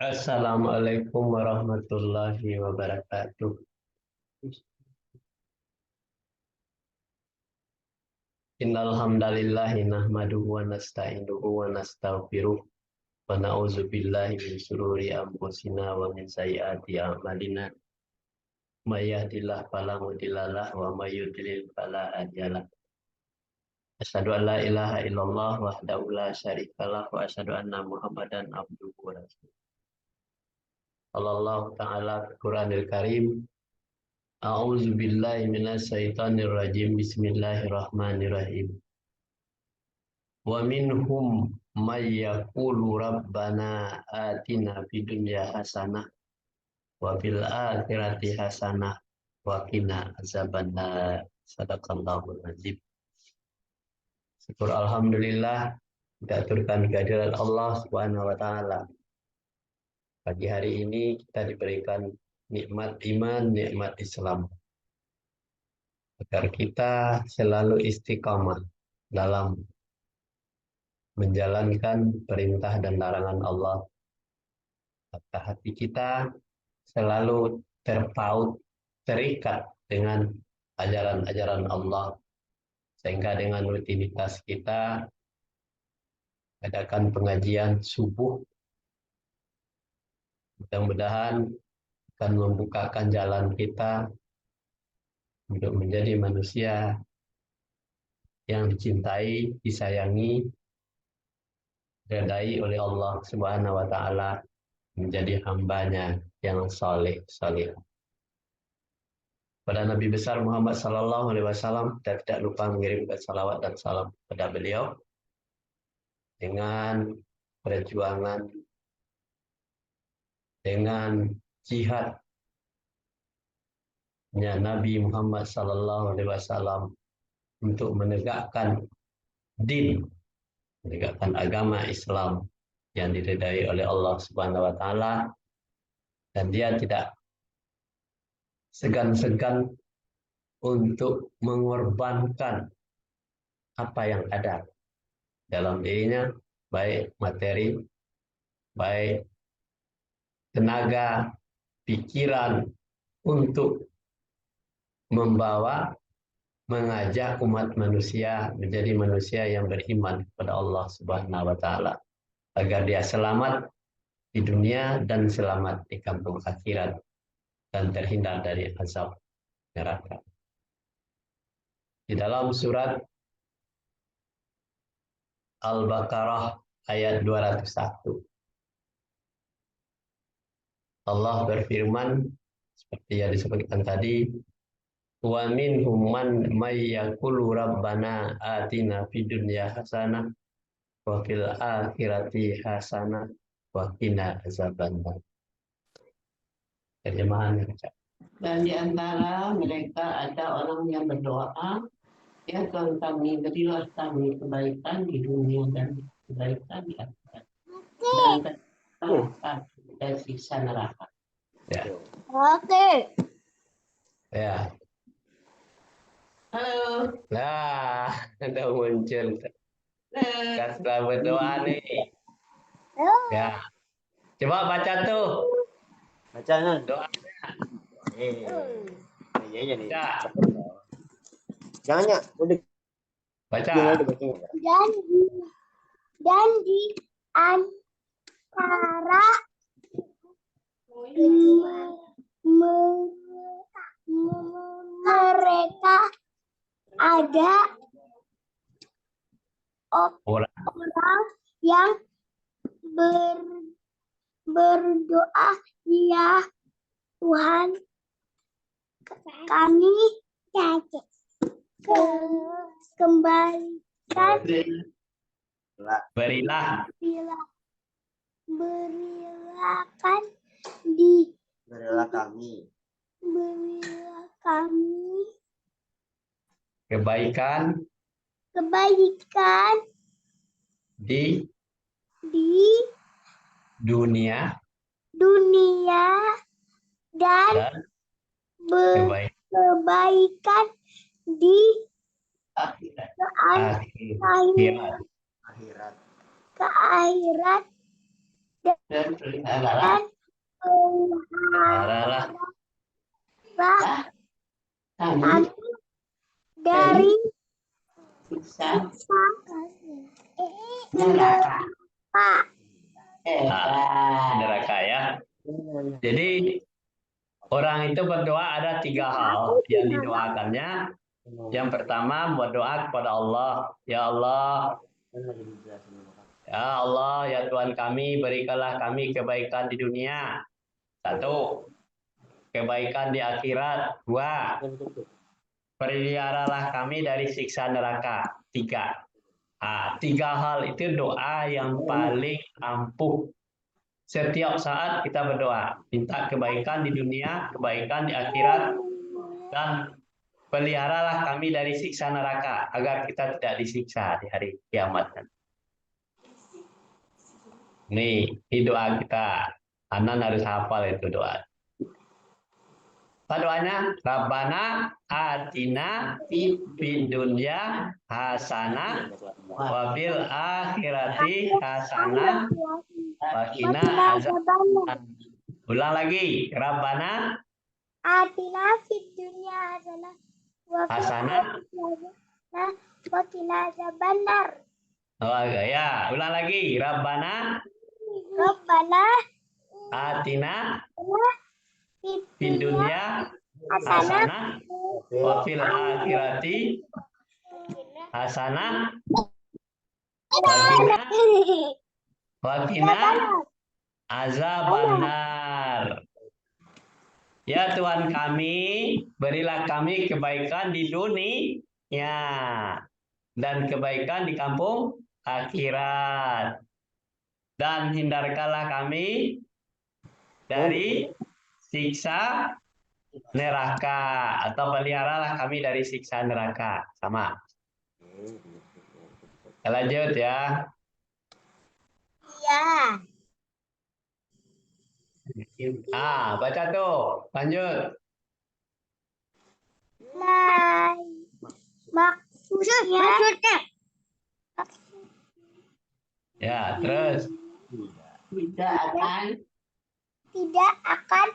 Assalamualaikum warahmatullahi wabarakatuh. Innal hamdalillahi nahmaduhu wa nasta'inuhu wa nastaghfiruh wa na'udzu billahi min shururi anfusina wa min sayyiati a'malina. May yahdihillahu fala mudhillalah wa may yudlil fala hadiyalah. Asyhadu an la ilaha illallah wahdahu la syarikalah wa asyhadu anna Muhammadan abduhu wa rasuluh. Allah Ta'ala Qur'anil Karim. A'udzu billahi minasy syaithanir rajim. Bismillahirrahmanirrahim. Wa minhum may yaqulu rabbana atina fid dunya hasanah wa fil akhirati hasanah wa qina azabannar. Sadaqallahul azim. Syukur alhamdulillah kita aturkan kehadirat Allah Subhanahu wa taala. Pagi hari ini kita diberikan nikmat iman, nikmat Islam. Agar kita selalu istiqamah dalam menjalankan perintah dan larangan Allah. Maka hati kita selalu terpaut, terikat dengan ajaran-ajaran Allah. Sehingga dengan rutinitas kita adakan pengajian subuh. Mudah-mudahan akan membukakan jalan kita untuk menjadi manusia yang dicintai, disayangi, diridai oleh Allah Subhanahu wa taala, menjadi hambanya yang soleh. Pada Nabi besar Muhammad Sallallahu Alaihi Wasallam, kita tidak lupa mengirimkan salawat dan salam kepada beliau dengan perjuangan, dengan jihadnya Nabi Muhammad Sallallahu Alaihi Wasallam untuk menegakkan din, menegakkan agama Islam yang diridai oleh Allah Subhanahu Wa Taala, dan dia tidak segan-segan untuk mengorbankan apa yang ada dalam dirinya, baik materi, baik tenaga, pikiran, untuk membawa, mengajak umat manusia menjadi manusia yang beriman kepada Allah Subhanahu wa taala, agar dia selamat di dunia dan selamat di kampung akhirat dan terhindar dari azab neraka. Di dalam surat Al-Baqarah ayat 201, Allah berfirman seperti yang disebutkan tadi, wa minhum man may yaqulu rabbana atina fid dunya hasanah wa fil akhirati hasanah wa qina azabannar. Terjemahannya, Cak. Dan di antara mereka ada orang yang berdoa, ya Tuhan kami, berilah kami kebaikan di dunia dan kebaikan di akhirat. Dan terlepas dari siksa neraka. Ya. Oke. Ya. Halo. Nah, udah muncul. Kasih berdoa nih. Ya. Coba baca tuh. Bacaan. Doanya. Iya nih. Ya. Jangan ya, udah. Baca. Dan di antara mereka ada orang yang berdoa, ya Tuhan kami kembalikan Berilah kami kebaikan di dunia dan kebaikan di akhirat. dan peliharalah Peliharalah kami kami dari siksa siksa neraka. Pak. neraka ya. Jadi orang itu berdoa ada 3 hal yang didoakannya. Yang pertama berdoa kepada Allah. Ya Allah, ya Allah, ya Tuhan kami, berikanlah kami kebaikan di dunia. 1, kebaikan di akhirat. 2, peliharalah kami dari siksa neraka. 3. 3 hal itu doa yang paling ampuh. Setiap saat kita berdoa, minta kebaikan di dunia, kebaikan di akhirat, dan peliharalah kami dari siksa neraka, agar kita tidak disiksa di hari kiamat. Ini doa kita. Anan harus hafal itu doa. Apa doanya? Rabbana atina fid dunya hasanah wa fil akhirati hasanah wa qina azabannar. Ulang lagi. Rabbana Atina fid dunya hasanah wa fil hasanah. akhirati wa qina azabannar. Oh ya, ulang lagi. Rabbana Rabbana atina fid fid dunya dunya hasanah hasanah wa fil akhirati hasanah wa qina azabannar. Ya Tuhan kami, berilah kami kebaikan di dunia dan kebaikan di kampung akhirat. Dan hindarkanlah kami dari siksa neraka, atau peliharalah kami dari siksa neraka. Sama. Lanjut ya. Ya. Baca tuh. Lanjut. Maksudnya Ya, terus. tidak akan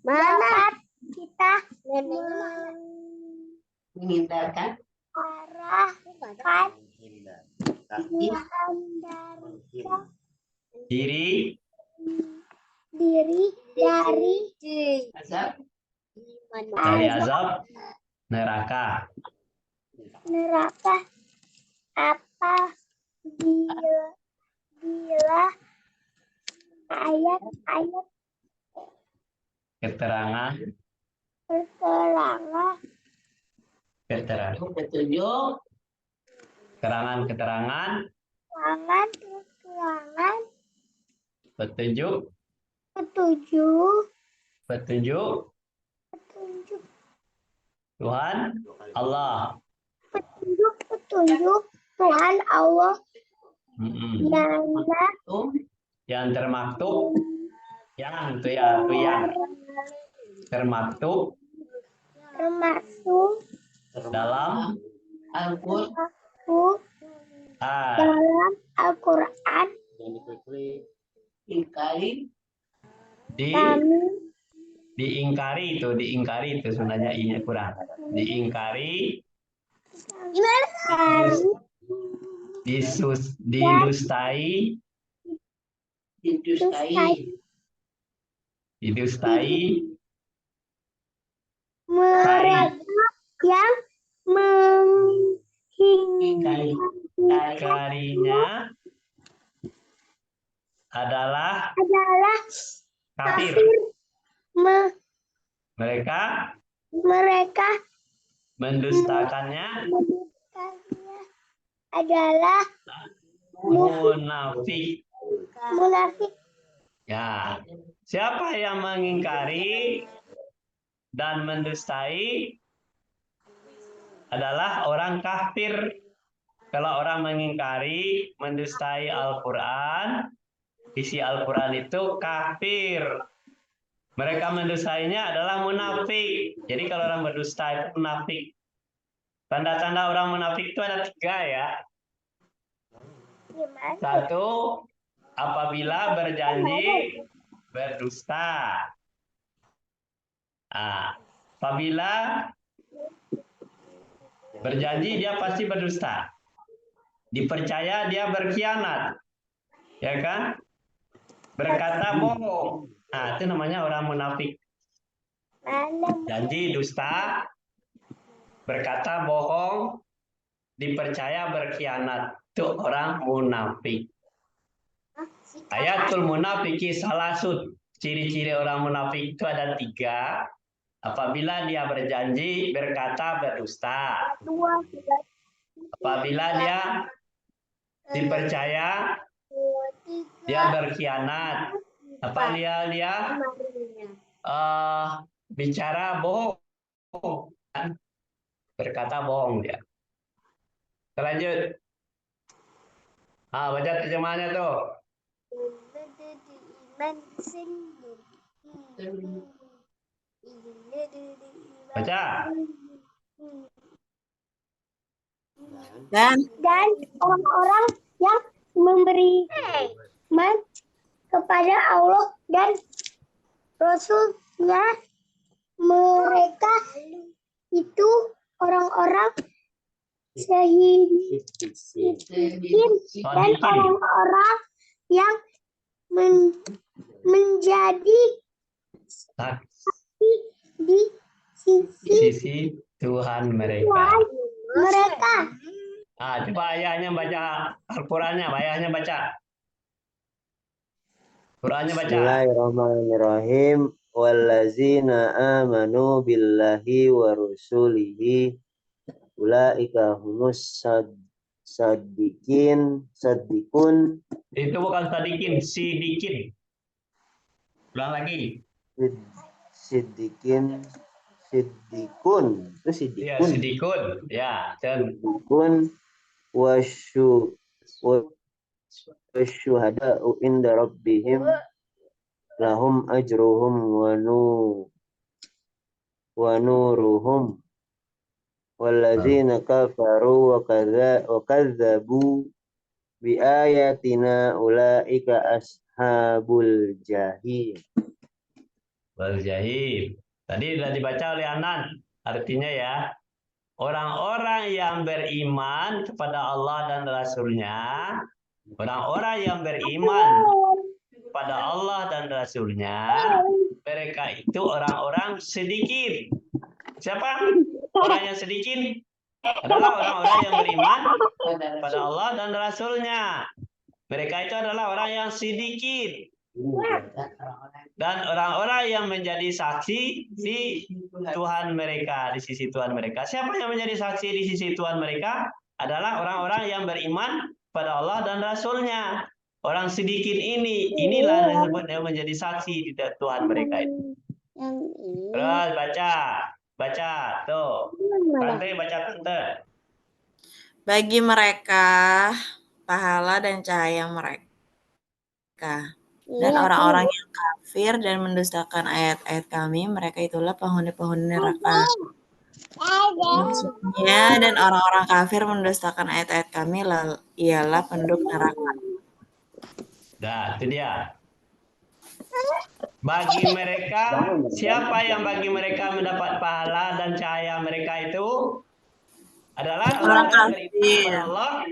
dapat kita menghindarkan arahkan Diri diri dari azab azab neraka. neraka bila ayat-ayat Keterangan petunjuk keterangan petunjuk petunjuk Tuhan Allah. petunjuk Tuhan Allah Yang termaktub yang itu ya, itu yang termaktub termasuk dalam dalam Al-Quran diingkari itu sebenarnya ini kurang. Diingkari, didustai mereka yang karinya adalah kafir. Mereka mendustakannya adalah munafik. Ya, siapa yang mengingkari dan mendustai adalah orang kafir. Kalau orang mengingkari, mendustai Al-Quran, isi Al-Quran itu kafir. Mereka mendustainya adalah munafik. Jadi kalau orang berdusta itu munafik. Tanda-tanda orang munafik itu ada 3 ya. 1, apabila berjanji berdusta. Apabila berjanji dia pasti berdusta. Dipercaya dia berkhianat. Ya kan? Berkata bohong. Nah, itu namanya orang munafik. Janji dusta, berkata bohong, dipercaya berkhianat. Itu orang munafik. Ayatul munafiki salasud. Ciri-ciri orang munafik itu ada 3. Apabila dia berjanji, berkata berdusta. Apabila dia dipercaya, dia berkhianat. Apabila dia bicara bohong, berkata bohong dia. Lanjut. Baca terjemahannya tuh. Baca. Dan orang-orang yang memberi iman kepada Allah dan Rasul-Nya, mereka itu orang-orang Siddiqin dan orang-orang yang menjadi saksi di Sisi Tuhan mereka. Coba ayahnya baca Al-Qurannya, ayahnya baca. Qurannya baca. Bismillahirrahmanirrahim. Wallazina amanu billahi wa rusulihi ulaika humus saddiqun. Itu bukan sadikin, sidikin. Ulang lagi. Siddiqun. Itu Ya, siddiqun. sidikun. Ya, dan Siddiqun wasyuhada'u inda rabbihim lahum ajruhum wa nuruhum wallazina kafaru wa kadzabu bi ayatina ulaika ashabul jahim. wal jahim. Tadi sudah dibaca oleh Anan. Artinya ya, orang-orang yang beriman kepada Allah dan Rasul-Nya, orang-orang yang beriman kepada Allah dan Rasul-Nya, mereka itu orang-orang sedikit. Siapa? Orang yang sedikit adalah orang-orang yang beriman kepada Allah dan Rasul-Nya. Mereka itu adalah orang yang sedikit. Dan orang-orang yang menjadi saksi di Tuhan mereka, di sisi Tuhan mereka. Siapa yang menjadi saksi di sisi Tuhan mereka? Adalah orang-orang yang beriman pada Allah dan Rasul-Nya. Orang sedikit inilah yang menjadi saksi di Tuhan mereka itu. Terus baca, tuh. Tante, baca tante. Bagi mereka pahala dan cahaya mereka. Dan orang-orang yang kafir dan mendustakan ayat-ayat kami, mereka itulah penghuni-penghuni neraka. Maksudnya, dan orang-orang kafir mendustakan ayat-ayat kami ialah penduduk neraka. Nah, itu dia. Bagi mereka, siapa yang bagi mereka mendapat pahala dan cahaya mereka itu adalah orang yang beriman kepada Allah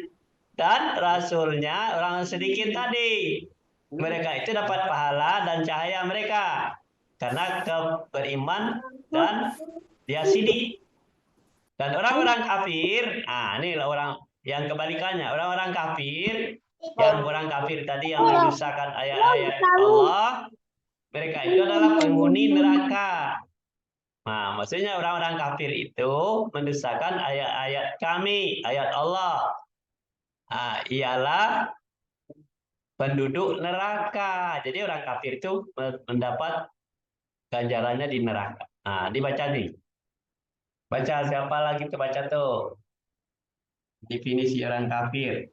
dan Rasul-Nya, orang sedikit tadi. Mereka itu dapat pahala dan cahaya mereka karena beriman dan dia sidik. Dan orang-orang kafir, ini orang yang kebalikannya, orang-orang kafir, yang orang kafir tadi yang mendustakan ayat-ayat Allah, mereka itu adalah penghuni neraka. Nah, maksudnya orang-orang kafir itu mendustakan ayat-ayat kami, ayat Allah. Ialah penduduk neraka. Jadi orang kafir itu mendapat ganjarannya di neraka. Dibaca nih. Baca siapa lagi tuh baca tuh. Definisi orang kafir.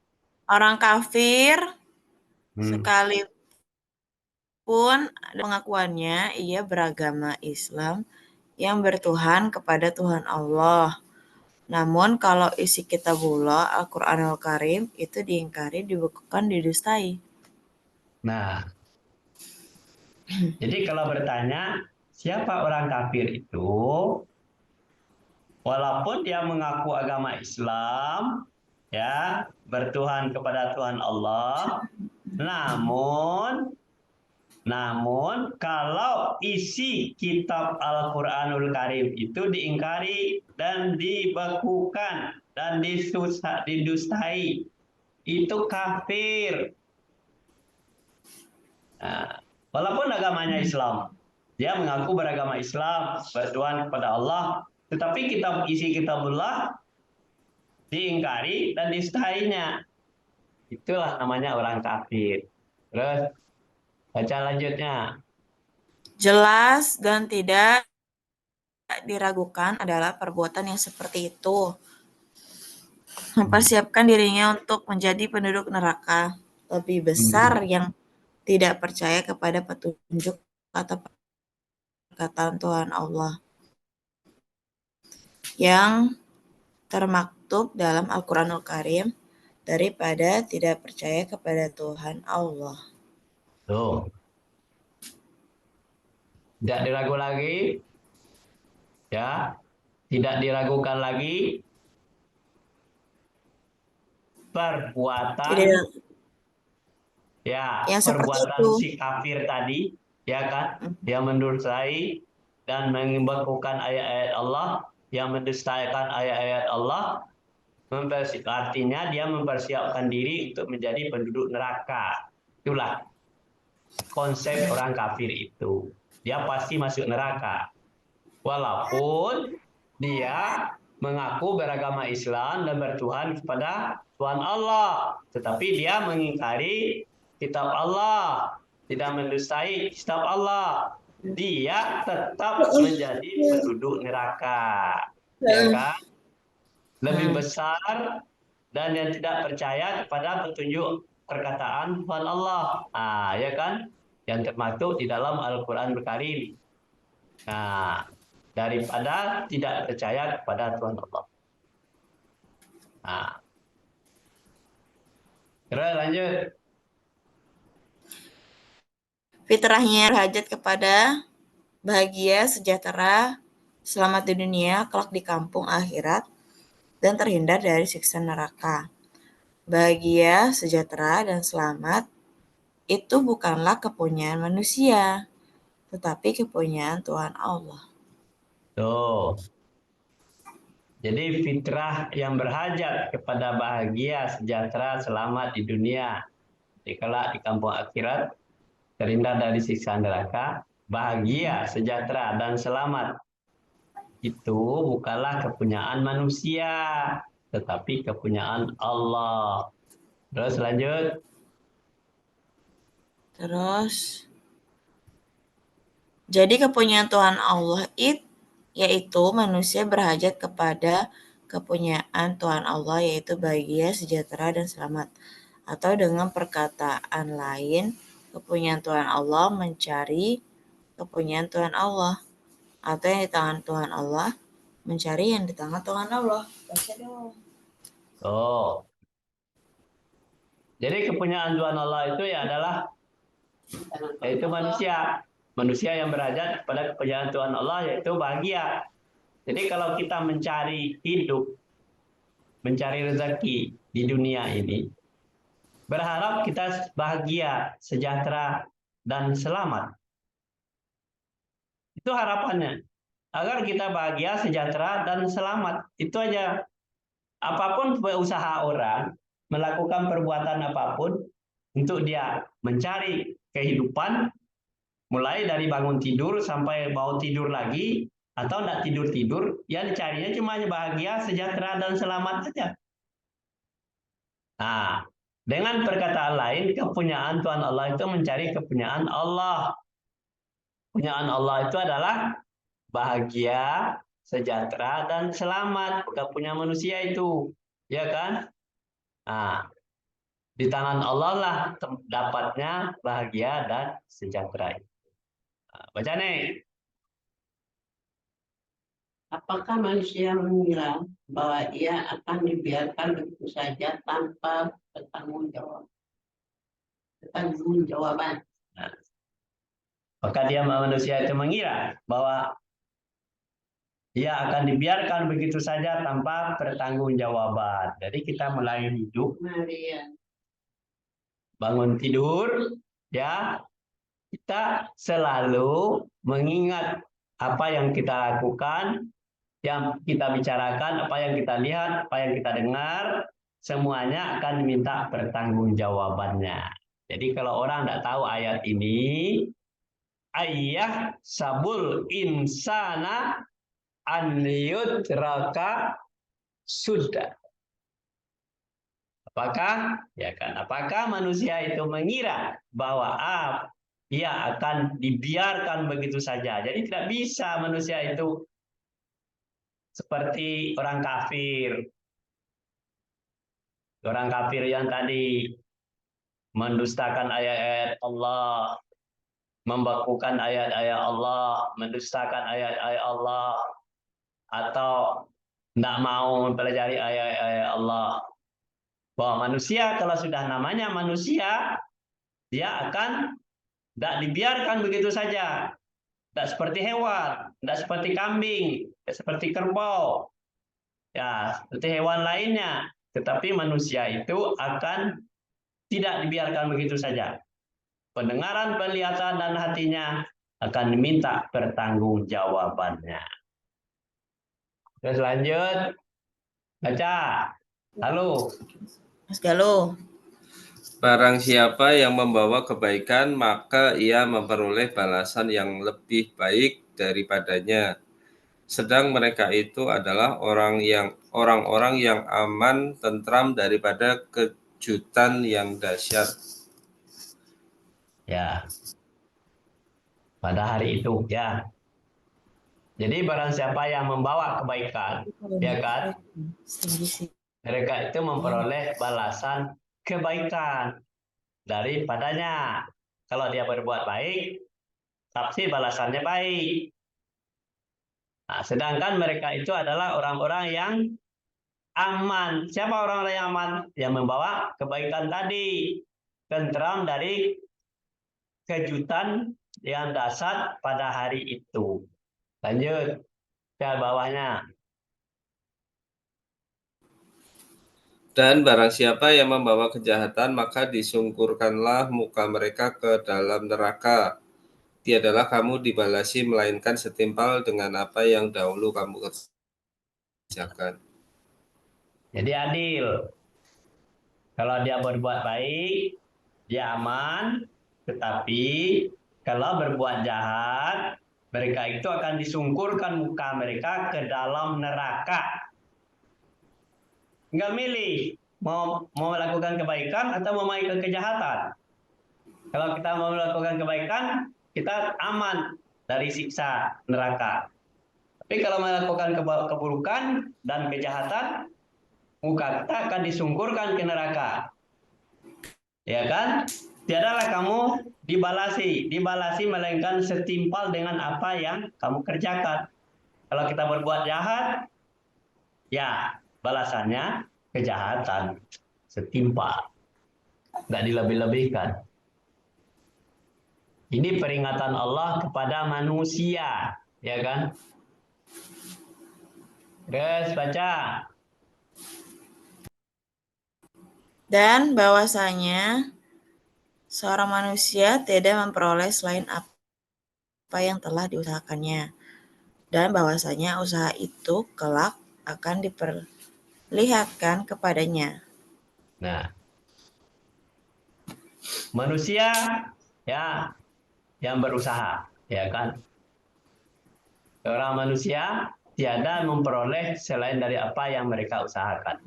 Orang kafir sekalipun pengakuannya ia beragama Islam yang bertuhan kepada Tuhan Allah. Namun kalau isi kitabullah Al-Quranul Karim itu diingkari, dibekukan, didustai. Nah, jadi kalau bertanya siapa orang kafir itu, walaupun dia mengaku agama Islam, ya, bertuhan kepada Tuhan Allah, namun kalau isi kitab Al-Quranul Karim itu diingkari dan dibekukan dan didustai, itu kafir. Nah, walaupun agamanya Islam, dia mengaku beragama Islam, bertuhan kepada Allah, tetapi isi kitabullah diingkari dan distainya. Itulah namanya orang kafir. Terus baca lanjutnya. Jelas dan tidak diragukan adalah perbuatan yang seperti itu mempersiapkan dirinya untuk menjadi penduduk neraka. Lebih besar yang tidak percaya kepada petunjuk atau perkataan Tuhan Allah yang termaktub dalam Al-Quranul Karim daripada tidak percaya kepada Tuhan Allah. Tuh. Tidak diragu lagi, ya, tidak diragukan lagi perbuatan, Tidak, ya, yang seperti perbuatan itu. si kafir tadi, ya kan, yang mendustai dan membekukan ayat-ayat Allah, yang mendustaikan ayat-ayat Allah, artinya dia mempersiapkan diri untuk menjadi penduduk neraka. Itulah konsep orang kafir itu. Dia pasti masuk neraka. Walaupun dia mengaku beragama Islam dan bertuhan kepada Tuhan Allah. Tetapi dia mengingkari kitab Allah. Tidak mendustai kitab Allah. Dia tetap menjadi penduduk neraka. Ya kan? Lebih besar dan yang tidak percaya kepada petunjuk perkataan Tuhan Allah. Nah, ya kan? Yang termaktub di dalam Al-Quran Karim. Nah, daripada tidak percaya kepada Tuhan Allah. Nah, terus lanjut. Fitrahnya berhajat kepada bahagia, sejahtera, selamat di dunia, kelak di kampung akhirat, dan terhindar dari siksa neraka. Bahagia, sejahtera, dan selamat itu bukanlah kepunyaan manusia, tetapi kepunyaan Tuhan Allah. Tuh. Jadi fitrah yang berhajat kepada bahagia, sejahtera, selamat di dunia. Kelak di kampung akhirat, terhindar dari siksa neraka, bahagia, sejahtera, dan selamat. Itu bukanlah kepunyaan manusia, tetapi kepunyaan Allah. Terus lanjut. Terus, jadi kepunyaan Tuhan Allah yaitu manusia berhajat kepada kepunyaan Tuhan Allah, yaitu bahagia, sejahtera, dan selamat. Atau dengan perkataan lain, kepunyaan Tuhan Allah mencari kepunyaan Tuhan Allah. Atau yang di tangan Tuhan Allah mencari yang di tangan Tuhan Allah. Baca dong. Oh. Jadi kepunyaan Tuhan Allah itu ya adalah yaitu manusia. Manusia yang berhajat pada kepunyaan Tuhan Allah yaitu bahagia. Jadi kalau kita mencari hidup, mencari rezeki di dunia ini, berharap kita bahagia, sejahtera, dan selamat. Itu harapannya. Agar kita bahagia, sejahtera, dan selamat. Itu aja. Apapun usaha orang, melakukan perbuatan apapun, untuk dia mencari kehidupan, mulai dari bangun tidur sampai mau tidur lagi, atau tidak tidur-tidur, yang dicarinya cuma bahagia, sejahtera, dan selamat saja. Nah, dengan perkataan lain, kepunyaan Tuhan Allah itu mencari kepunyaan Allah. Kepunyaan Allah itu adalah bahagia, sejahtera, dan selamat. Bukan punya manusia itu. Ya kan? Nah, di tangan Allah lah dapatnya bahagia dan sejahtera. Nah, baca nih. Apakah manusia mengira bahwa ia akan dibiarkan begitu saja tanpa bertanggung jawab? pertanggungjawaban. Nah, maka dia manusia itu mengira bahwa ia akan dibiarkan begitu saja tanpa pertanggungjawaban. Jadi kita mulai hidup, Mari ya. bangun tidur, ya kita selalu mengingat apa yang kita lakukan, yang kita bicarakan, apa yang kita lihat, apa yang kita dengar, semuanya akan diminta pertanggungjawabannya. Jadi kalau orang tidak tahu ayat ini, ayah sabul insana an yudraka sudah. Apakah manusia itu mengira bahwa ia akan dibiarkan begitu saja? Jadi tidak bisa manusia itu seperti orang kafir. Orang kafir yang tadi mendustakan ayat-ayat Allah, membakukan ayat-ayat Allah, mendustakan ayat-ayat Allah, atau tidak mau mempelajari ayat-ayat Allah. Bahwa manusia kalau sudah namanya manusia, dia akan tidak dibiarkan begitu saja. Tidak seperti hewan, tidak seperti kambing, tidak seperti kerbau, ya seperti hewan lainnya. Tetapi manusia itu akan tidak dibiarkan begitu saja. Pendengaran, penglihatan, dan hatinya akan diminta pertanggungjawabannya. Terus lanjut, baca. Halo. Mas Galuh. Barang siapa yang membawa kebaikan, maka ia memperoleh balasan yang lebih baik daripadanya. Sedang mereka itu adalah orang-orang yang aman, tentram daripada kejutan yang dahsyat. Ya. Pada hari itu, ya. Jadi barang siapa yang membawa kebaikan, ya kan? Mereka itu memperoleh balasan kebaikan daripadanya. Kalau dia berbuat baik, pasti balasannya baik. Nah, sedangkan mereka itu adalah orang-orang yang aman. Siapa orang-orang yang aman? Yang membawa kebaikan tadi. Tentram dari kejutan yang dahsyat pada hari itu. Lanjut ke bawahnya. Dan barang siapa yang membawa kejahatan, maka disungkurkanlah muka mereka ke dalam neraka. Tiadalah kamu dibalasi, melainkan setimpal dengan apa yang dahulu kamu kerjakan. Jadi adil. Kalau dia berbuat baik, dia aman. Tetapi kalau berbuat jahat, mereka itu akan disungkurkan muka mereka ke dalam neraka. Tinggal milih mau melakukan kebaikan atau mau melakukan kejahatan. Kalau kita mau melakukan kebaikan, kita aman dari siksa neraka. Tapi kalau melakukan keburukan dan kejahatan, muka kita akan disungkurkan ke neraka. Ya kan? Tiadalah kamu dibalasi melainkan setimpal dengan apa yang kamu kerjakan. Kalau kita berbuat jahat, ya balasannya kejahatan, setimpal, nggak dilebih-lebihkan. Ini peringatan Allah kepada manusia, ya kan? Terus baca. Dan bahwasanya seorang manusia tidak memperoleh selain apa yang telah diusahakannya, dan bahwasanya usaha itu kelak akan diperlihatkan kepadanya. Nah, manusia ya yang berusaha, ya kan? Orang manusia tiada memperoleh selain dari apa yang mereka usahakan.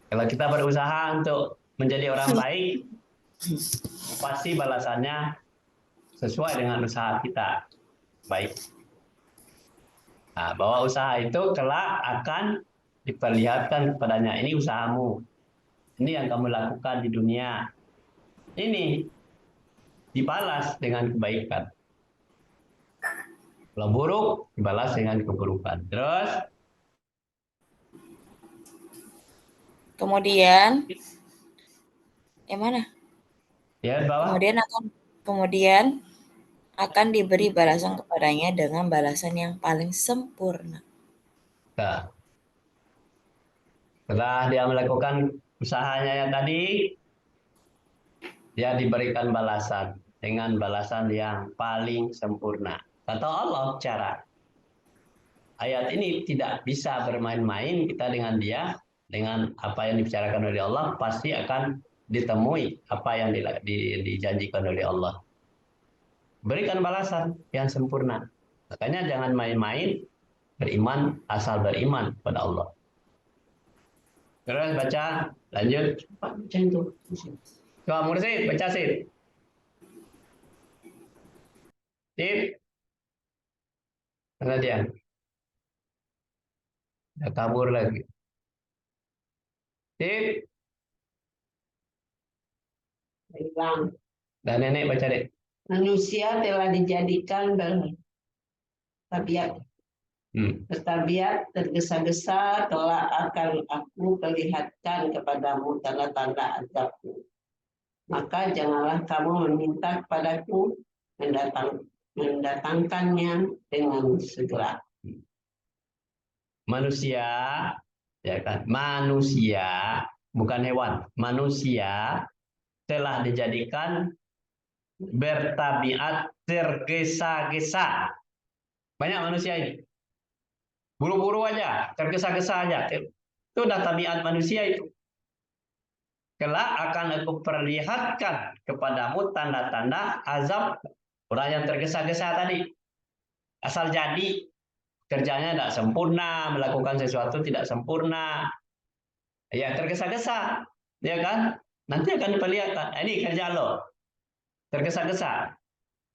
Kalau kita berusaha untuk menjadi orang baik, pasti balasannya sesuai dengan usaha kita. Baik. Nah, bahwa usaha itu kelak akan diperlihatkan kepadanya. Ini usahamu. Ini yang kamu lakukan di dunia. Ini dibalas dengan kebaikan. Kalau buruk, dibalas dengan keburukan. Terus? Kemudian, yang mana? Ya, bawah. Kemudian akan diberi balasan kepadanya dengan balasan yang paling sempurna. Nah, setelah dia melakukan usahanya yang tadi, dia diberikan balasan dengan balasan yang paling sempurna. Kata Allah cara ayat ini tidak bisa bermain-main kita dengan dia, dengan apa yang dibicarakan oleh Allah, pasti akan ditemui apa yang dijanjikan oleh Allah. Berikan balasan yang sempurna. Makanya jangan main-main beriman asal beriman pada Allah. Terus baca, lanjut. Baca itu. Coba Mursid, baca Sid. Sid. Mana dia? Udah kabur lagi. Sid. Hilang. Dan nenek baca deh. Manusia telah dijadikan bertabiat bertabiat tergesa-gesa, telah akan aku perlihatkan kepadamu tanda-tanda azabku. Maka janganlah kamu meminta kepadaku mendatangkannya dengan segera. Manusia, ya kan? Manusia, bukan hewan. Manusia telah dijadikan bertabiat tergesa-gesa. Banyak manusia ini. Buru-buru aja, tergesa-gesa aja. Itu udah tabiat manusia itu. Kelak akan aku perlihatkan kepadamu tanda-tanda azab orang yang tergesa-gesa tadi. Asal jadi, kerjanya tidak sempurna, melakukan sesuatu tidak sempurna. Ya, tergesa-gesa. Ya kan? Nanti akan diperlihatkan. Ini kerja lo. Tergesa-gesa.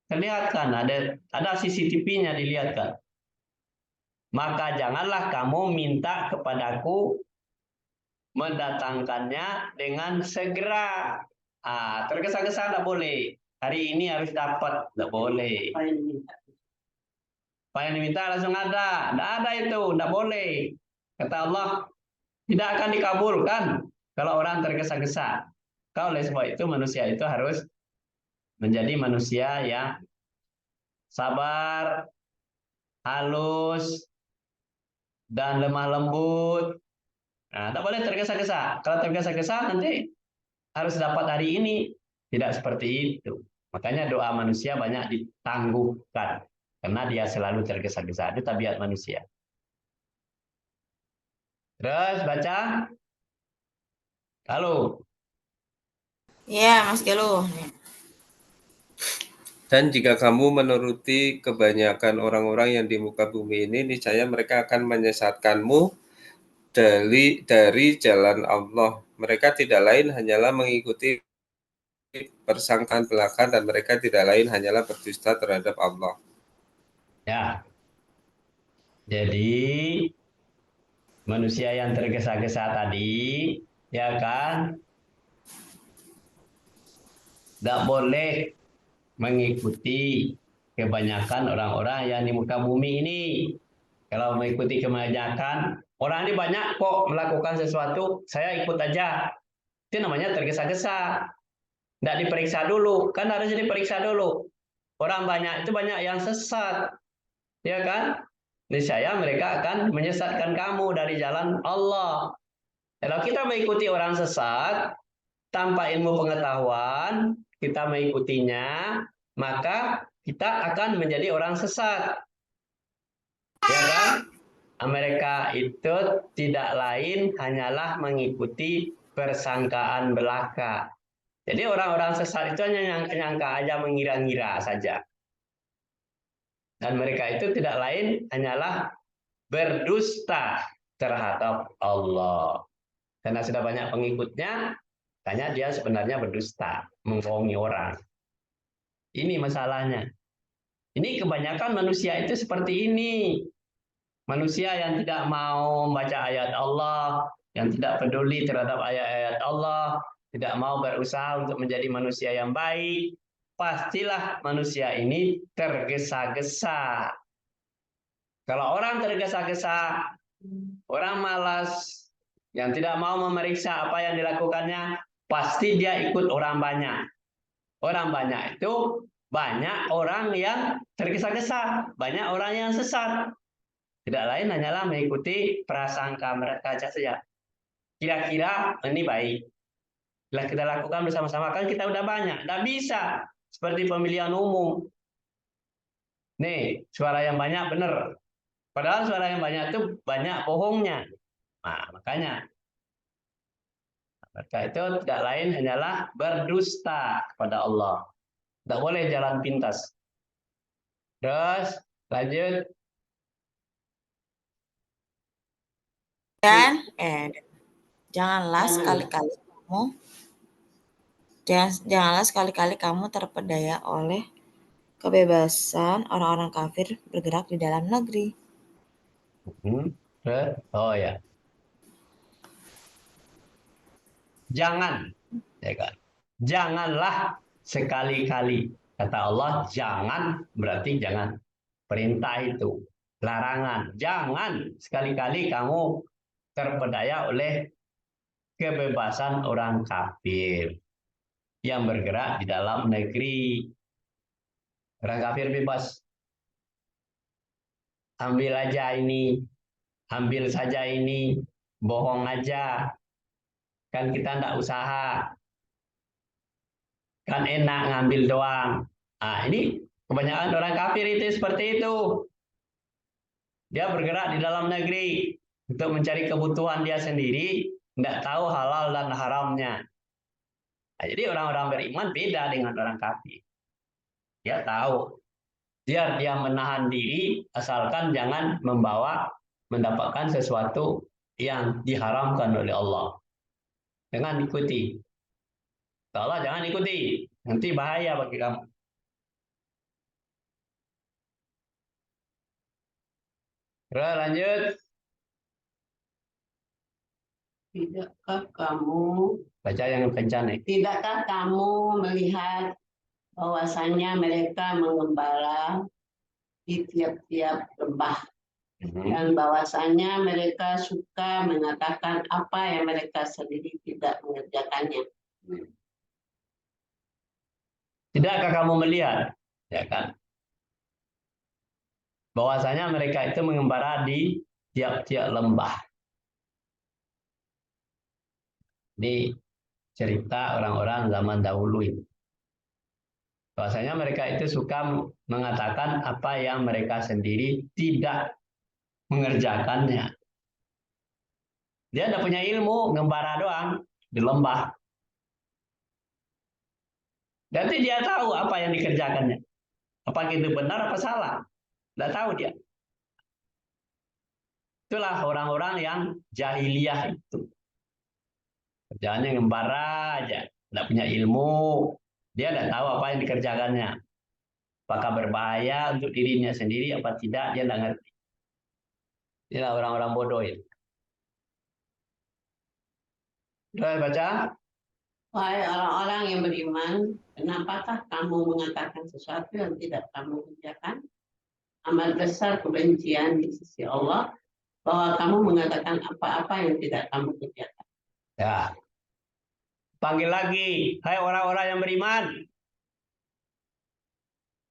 Terlihatkan, ada CCTV-nya dilihatkan. Maka janganlah kamu minta kepadaku mendatangkannya dengan segera. Tergesa-gesa tidak boleh. Hari ini harus dapat, tidak boleh. Apa yang diminta langsung ada. Tidak ada itu, tidak boleh. Kata Allah, tidak akan dikabulkan kalau orang tergesa-gesa. Oleh sebab itu manusia itu harus menjadi manusia yang sabar, halus, dan lemah lembut. Nah, tak boleh tergesa-gesa. Kalau tergesa-gesa nanti harus dapat hari ini. Tidak seperti itu. Makanya doa manusia banyak ditangguhkan. Karena dia selalu tergesa-gesa. Itu tabiat manusia. Terus baca. Halo. Ya, Mas Gelu. Dan jika kamu menuruti kebanyakan orang-orang yang di muka bumi ini, niscaya mereka akan menyesatkanmu dari jalan Allah. Mereka tidak lain hanyalah mengikuti persangkaan belaka dan mereka tidak lain hanyalah berdusta terhadap Allah. Ya. Jadi manusia yang tergesa-gesa tadi, ya kan, tidak boleh mengikuti kebanyakan orang-orang yang di muka bumi ini. Kalau mengikuti kebanyakan, orang ini banyak kok melakukan sesuatu, saya ikut aja. Itu namanya tergesa-gesa. Tidak diperiksa dulu, kan harus diperiksa dulu. Orang banyak itu banyak yang sesat, ya kan? Niscaya mereka akan menyesatkan kamu dari jalan Allah. Kalau kita mengikuti orang sesat tanpa ilmu pengetahuan, kita mengikutinya, maka kita akan menjadi orang sesat. Ya kan? Mereka itu tidak lain hanyalah mengikuti persangkaan belaka. Jadi orang-orang sesat itu hanya nyangka aja, mengira-ngira saja. Dan mereka itu tidak lain hanyalah berdusta terhadap Allah. Karena sudah banyak pengikutnya, makanya dia sebenarnya berdusta, membohongi orang. Ini masalahnya. Ini kebanyakan manusia itu seperti ini. Manusia yang tidak mau membaca ayat Allah, yang tidak peduli terhadap ayat-ayat Allah, tidak mau berusaha untuk menjadi manusia yang baik, pastilah manusia ini tergesa-gesa. Kalau orang tergesa-gesa, orang malas, yang tidak mau memeriksa apa yang dilakukannya, pasti dia ikut orang banyak. Orang banyak itu banyak orang yang tergesa-gesa, banyak orang yang sesat. Tidak lain hanyalah mengikuti prasangka mereka saja. Kira-kira ini baik. Bila kita lakukan bersama-sama kan kita udah banyak. Tidak bisa seperti pemilihan umum. Nih, suara yang banyak benar. Padahal suara yang banyak itu banyak bohongnya. Nah, makanya mereka itu tidak lain hanyalah berdusta kepada Allah. Tidak boleh jalan pintas. Terus lanjut. Dan janganlah Jangan. sekali-kali kamu terpedaya oleh kebebasan orang-orang kafir bergerak di dalam negeri. Oh ya. Jangan, ya kan? Janganlah sekali-kali. Kata Allah, jangan berarti jangan. Perintah itu, larangan. Jangan sekali-kali kamu terpedaya oleh kebebasan orang kafir yang bergerak di dalam negeri. Orang kafir bebas. Ambil aja ini, ambil saja ini, bohong aja. Kan kita enggak usaha. Kan enak ngambil doang. Nah, ini kebanyakan orang kafir itu seperti itu. Dia bergerak di dalam negeri untuk mencari kebutuhan dia sendiri, tidak tahu halal dan haramnya. Nah, jadi orang-orang beriman beda dengan orang kafir. Dia tahu, biar dia menahan diri asalkan jangan mendapatkan sesuatu yang diharamkan oleh Allah. Jangan ikuti. Allah jangan ikuti, nanti bahaya bagi kamu. Terus lanjut. Tidakkah kamu Baca yang kencang nih. Tidakkah kamu melihat bahwasanya mereka mengembala di tiap-tiap lembah dan bahwasanya mereka suka mengatakan apa yang mereka sendiri tidak mengerjakannya. Tidakkah kamu melihat, ya kan? Bahwasanya mereka itu mengembara di tiap-tiap lembah. Ini cerita orang-orang zaman dahulu ini. Bahwasanya mereka itu suka mengatakan apa yang mereka sendiri tidak mengerjakannya. Dia tidak punya ilmu, ngembara doang di lembah. Nanti dia tahu apa yang dikerjakannya. Apa itu benar, apa salah. Tidak tahu dia. Itulah orang-orang yang jahiliyah itu. Kerjaannya ngembara aja. Tidak punya ilmu. Dia tidak tahu apa yang dikerjakannya. Apakah berbahaya untuk dirinya sendiri, apa tidak, dia tidak ngerti. Inilah orang-orang bodoh ya. Sudah baca? Wahai orang-orang yang beriman, kenapakah kamu mengatakan sesuatu yang tidak kamu kerjakan? Amat besar kebencian di sisi Allah bahwa kamu mengatakan apa-apa yang tidak kamu kerjakan. Ya. Panggil lagi, hai orang-orang yang beriman.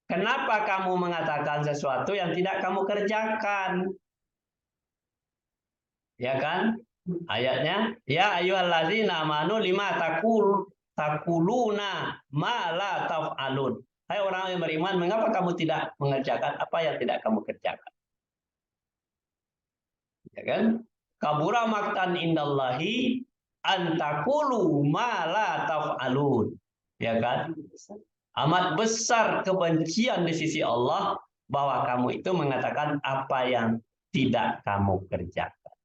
Kenapa kamu mengatakan sesuatu yang tidak kamu kerjakan? Ya kan? Ayatnya, ya ayyuhallazina amanu lima takuluna ma la taf'alun. Hai orang yang beriman, mengapa kamu tidak mengerjakan apa yang tidak kamu kerjakan? Ya kan? Kabura maktan indallahi antakulu ma la taf'alun. Ya kan? Amat besar kebencian di sisi Allah bahwa kamu itu mengatakan apa yang tidak kamu kerjakan.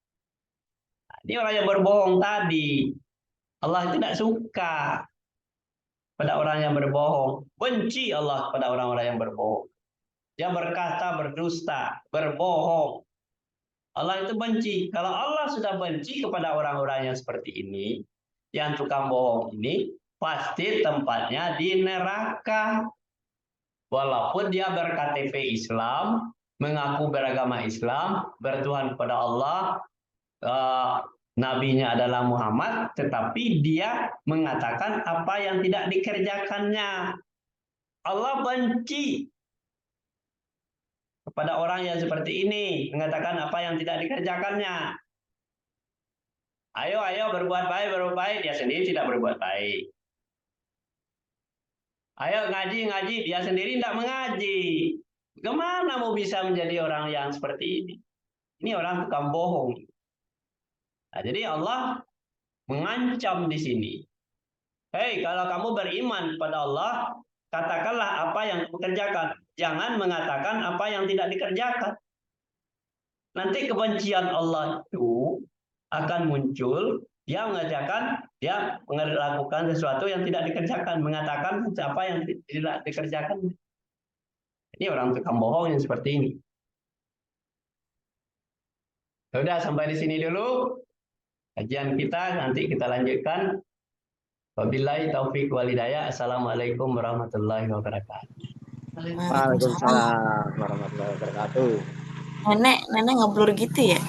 Nah, ini orang yang berbohong tadi. Allah tidak suka pada orang yang berbohong. Benci Allah pada orang-orang yang berbohong. Dia berkata berdusta, berbohong. Allah itu benci. Kalau Allah sudah benci kepada orang-orang yang seperti ini, yang tukang bohong ini, pasti tempatnya di neraka. Walaupun dia ber-KTP Islam, mengaku beragama Islam, bertuhan kepada Allah, nabinya adalah Muhammad, tetapi dia mengatakan apa yang tidak dikerjakannya. Allah benci kepada orang yang seperti ini, mengatakan apa yang tidak dikerjakannya. Ayo, berbuat baik, dia sendiri tidak berbuat baik. Ayo ngaji, dia sendiri tidak mengaji. Kemana mau bisa menjadi orang yang seperti ini? Ini orang tukang bohong. Nah, jadi Allah mengancam di sini. Hei, kalau kamu beriman kepada Allah, katakanlah apa yang kamu kerjakan. Jangan mengatakan apa yang tidak dikerjakan. Nanti kebencian Allah itu akan muncul. Dia mengerjakan, dia melakukan sesuatu yang tidak dikerjakan, mengatakan apa yang tidak dikerjakan. Ini orang tukang bohong yang seperti ini. Sudah sampai di sini dulu kajian kita, nanti kita lanjutkan. Wabillahi taufiq wal hidayah. Assalamualaikum warahmatullahi wabarakatuh. Waalaikumsalam warahmatullahi wabarakatuh. Nenek ngeblur gitu ya?